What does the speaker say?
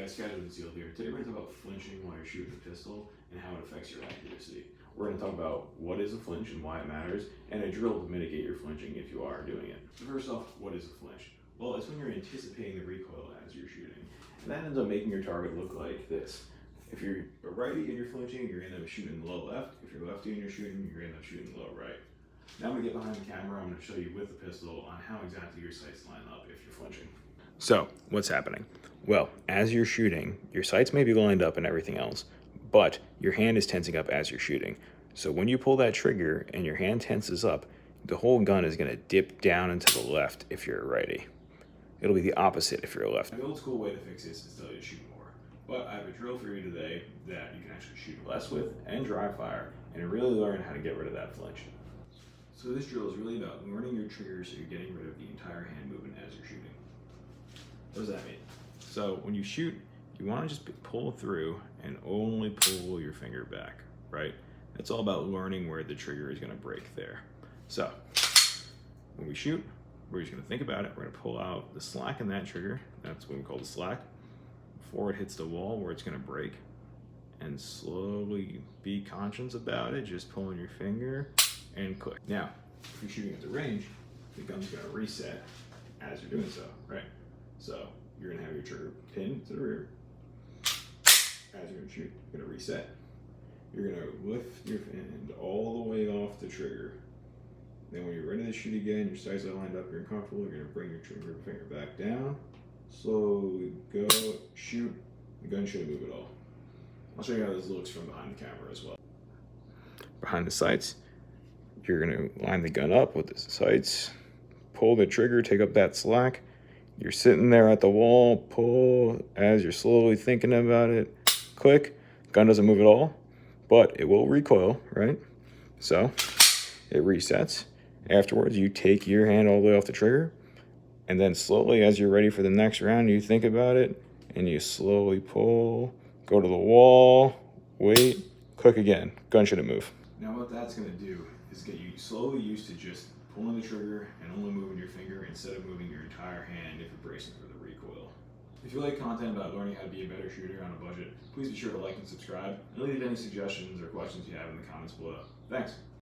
guys, Skyler the Seal here. Today we're going to talk about flinching while you're shooting a pistol and how it affects your accuracy. We're going to talk about what is a flinch and why it matters, and a drill to mitigate your flinching if you are doing it. So first off, what is a flinch? Well, it's when you're anticipating the recoil as you're shooting. And that ends up making your target look like this. If you're a righty and you're flinching, you're going to end up shooting low left. If you're lefty and you're shooting, you're going to end up shooting low right. Now I'm going to get behind the camera. I'm going to show you with the pistol on how exactly your sights line up if you're flinching. So, what's happening? Well, as you're shooting, your sights may be lined up and everything else, but your hand is tensing up as you're shooting. So when you pull that trigger and your hand tenses up, the whole gun is going to dip down and to the left if you're a righty. It'll be the opposite if you're a lefty. The old school way to fix this is to tell you to shoot more. But I have a drill for you today that you can actually shoot less with and dry fire and really learn how to get rid of that flinch. So this drill is really about learning your triggers so you're getting rid of the entire hand movement as you're shooting. What does that mean? So when you shoot, you want to just pull through and only pull your finger back, right? It's all about learning where the trigger is going to break there. So when we shoot, we're just going to think about it. We're going to pull out the slack in that trigger. That's what we call the slack. Before it hits the wall where it's going to break. And slowly be conscious about it. Just pulling your finger and click. Now, if you're shooting at the range, the gun's going to reset as you're doing so, right? So you're going to have your trigger pinned to the rear. As you're going to shoot, you're going to reset. You're going to lift your hand all the way off the trigger. Then when you're ready to shoot again, your sights are lined up, you're comfortable, you're going to bring your trigger finger back down. Slowly go, shoot. The gun shouldn't move at all. I'll show you how this looks from behind the camera as well. Behind the sights, you're going to line the gun up with the sights, pull the trigger, take up that slack. You're sitting there at the wall, pull as you're slowly thinking about it, click. Gun doesn't move at all, but it will recoil, right? So it resets. Afterwards, you take your hand all the way off the trigger, and then slowly, as you're ready for the next round, you think about it, and you slowly pull, go to the wall, wait, click again. Gun shouldn't move. Now what that's going to do is get you slowly used to just pulling the trigger and only moving your finger instead of moving your entire hand if you're bracing for the recoil. If you like content about learning how to be a better shooter on a budget, please be sure to like and subscribe, and leave any suggestions or questions you have in the comments below. Thanks!